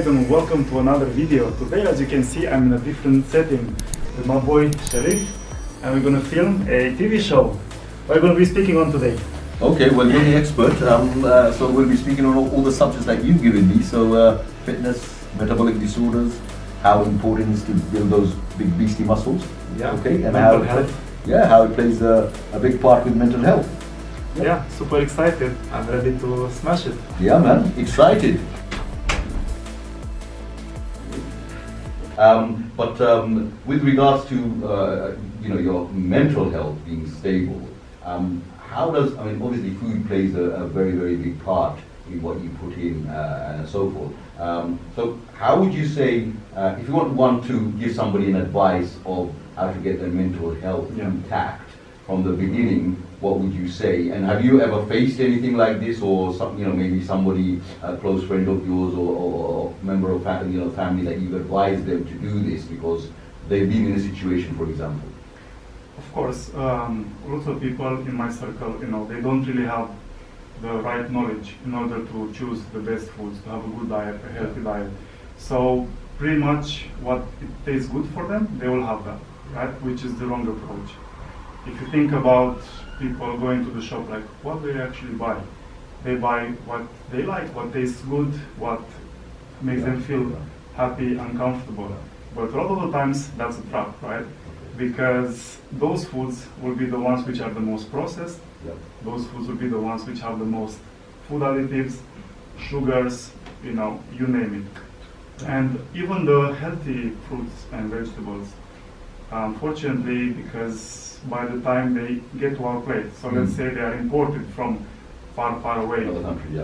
guys, and welcome to another video. Today, as you can see, I'm in a different setting with my boy Sharif, and we're going to film a TV show. What are we going to be speaking on today? Okay, well you're the expert, so we'll be speaking on all the subjects that you've given me. So fitness, metabolic disorders, how important it is to build those big beastie muscles. Yeah. Okay, and mental health. how it plays a big part with mental health. Yeah, super excited. I'm ready to smash it. Yeah, man, excited. But with regards to your mental health being stable, how does, obviously food plays a very, very big part in what you put in and so forth. So how would you say, if you want to give somebody an advice of how to get their mental health intact from the beginning, what would you say? And have you ever faced anything like this, or maybe somebody, a close friend of yours, or member of family that you've advised them to do this because they've been in a situation, for example? Of course, lots of people in my circle, they don't really have the right knowledge in order to choose the best foods, to have a good diet, a healthy diet. So pretty much what it tastes good for them, they will have that, right? Which is the wrong approach. If you think about people going to the shop, like what do they actually buy? They buy what they like, what tastes good, what makes them feel happy and comfortable. But a lot of the times that's a trap, right? Because those foods will be the ones which are the most processed. Those foods will be the ones which have the most food additives, sugars, you name it. And even the healthy fruits and vegetables, unfortunately, because by the time they get to our plate, so let's say they are imported from far, far away. Another country,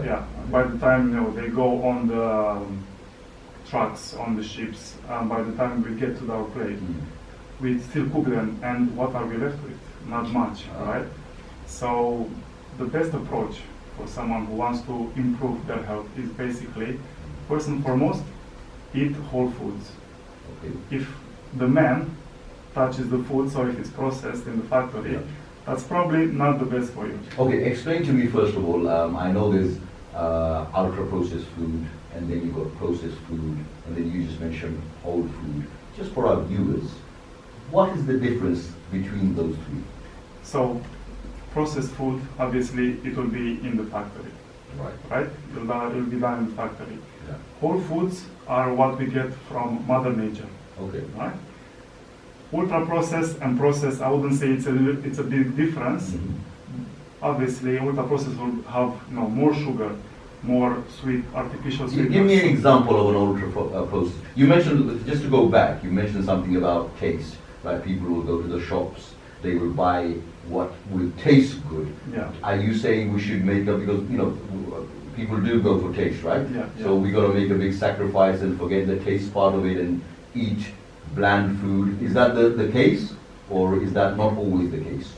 By the time they go on the trucks, on the ships, by the time we get to our plate, we still cook them, and what are we left with? Not much, right? So the best approach for someone who wants to improve their health is basically, first and foremost, eat whole foods. Okay. If the man touches the food, so if it's processed in the factory, that's probably not the best for you. Okay, explain to me first of all, I know there's ultra-processed food, and then you've got processed food, and then you just mentioned whole food. Just for our viewers, what is the difference between those three? So, processed food, obviously, it will be in the factory. Right? It will be done in the factory. Yeah. Whole foods are what we get from Mother Nature. Okay. Right? Ultra processed and processed, I wouldn't say it's a big difference. Obviously, ultra processed will have more sugar, more sweet, artificial sweetness. Give me an example of an ultra processed. You mentioned, just to go back, you mentioned something about taste. Right? People will go to the shops, they will buy what will taste good. Yeah. Are you saying we should make up, because people do go for taste, right? Yeah. So we got to make a big sacrifice and forget the taste part of it and eat bland food. Is that the case, or is that not always the case?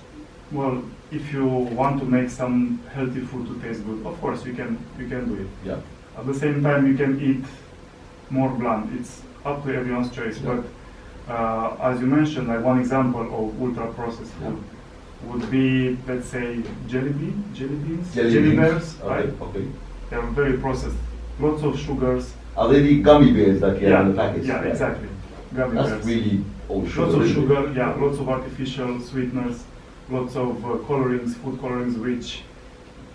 Well, if you want to make some healthy food to taste good, of course you can do it. Yeah. At the same time, you can eat more bland. It's up to everyone's choice. Yeah. But as you mentioned, like one example of ultra processed food would be, let's say, jelly beans, jelly bears, right? Okay. They are very processed. Lots of sugars. Are they the gummy bears that you have in the package? Yeah, exactly. Gummy That's bears. really old sugar. Lots of sugar, lots of artificial sweeteners, lots of colorings, food colorings, which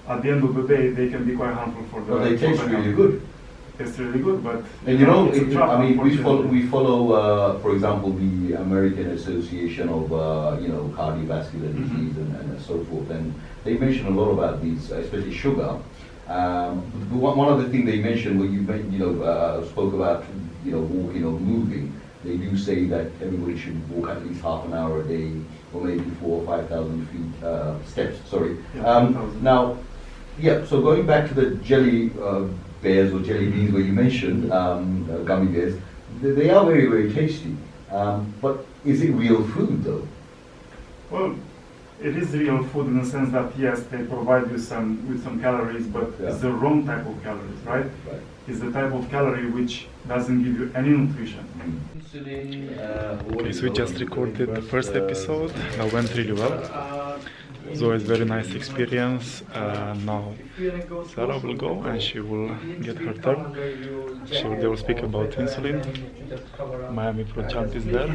at the end of the day, they can be quite harmful for the But they taste really good. It's really good, but and it's a trap, we follow, for example, the American Association of Cardiovascular Disease and so forth, and they mention a lot about these, especially sugar. One other thing they mentioned, when you spoke about walking or moving, they do say that everybody should walk at least half an hour a day, or maybe 4,000 or 5,000 feet steps. Sorry. Now, so going back to the jelly bears or jelly beans, where you mentioned gummy bears, they are very, very tasty. But is it real food though? Well, it is real food in the sense that yes, they provide you with some calories, but it's the wrong type of calories, right? It's the type of calorie which doesn't give you any nutrition. Yes, we just recorded the first episode. It went really well. It's always very nice experience. Now Sarah will go and she will get her turn. They will speak about insulin. Miami Pro Champ is there.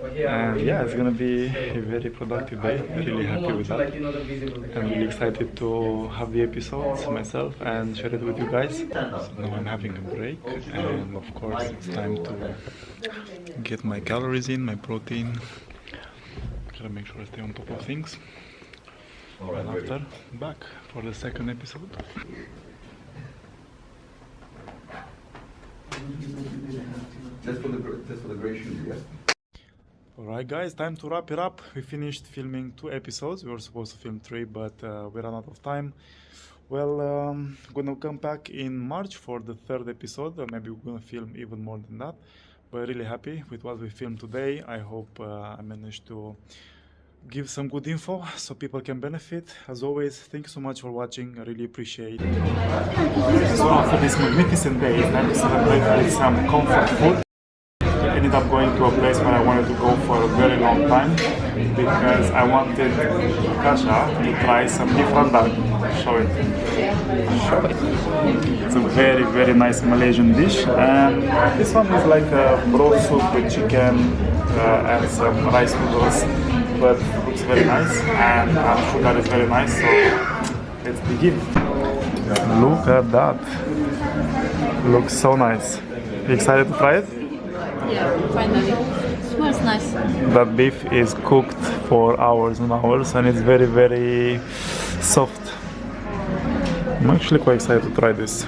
And yeah, it's gonna be a very productive day. Really happy with that. I'm really excited to have the episodes myself and share it with you guys. So now I'm having a break, and of course it's time to get my calories in, my protein. Gotta make sure I stay on top of things. And after, back for the second episode. That's for the gray shoes, yeah? Alright guys, time to wrap it up. We finished filming 2 episodes. We were supposed to film 3, but we ran out of time. Well, gonna come back in March for the 3rd episode. Maybe we're gonna film even more than that. But really happy with what we filmed today. I hope I managed to give some good info so people can benefit. As always, thank you so much for watching. I really appreciate it. So after this magnificent day, it's time to celebrate with some comfort food. I ended up going to a place where I wanted to go for a very long time because I wanted Kasha to try some different dal. Show it. It's a very, very nice Malaysian dish, and this one is like a broth soup with chicken and some rice noodles, but looks very nice, and I'm sure that is very nice, so let's begin. Look at that. Looks so nice. You excited to try it? Yeah, finally. Smells nice. That beef is cooked for hours and hours, and it's very, very soft. I'm actually quite excited to try this.